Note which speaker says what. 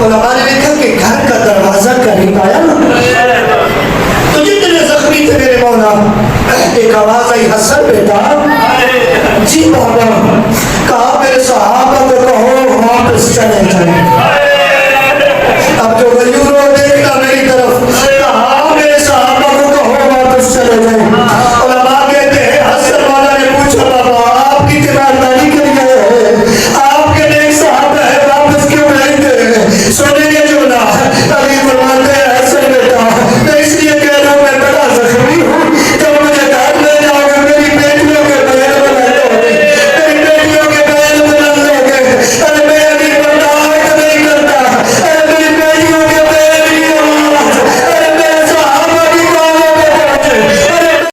Speaker 1: علماء نے لکھا کہ گھر کا دروازہ قریب آیا تو جتنے زخمی تھے میرے مولا ایک آواز آئی حسن بیٹا جی بابا کہا میرے صحابہ کو کہو واپس چلے جائیں اب جو غیوروں دیکھنا میری طرف کہا میرے صحابہ کو کہو واپس چلے جائیں علماء کہتے ہیں حسن والا نے پوچھا بابا آپ کی تیمارداری کے لیے آپ کے نیک صحابہ ہے واپس کیوں نہیں گئے سونے کے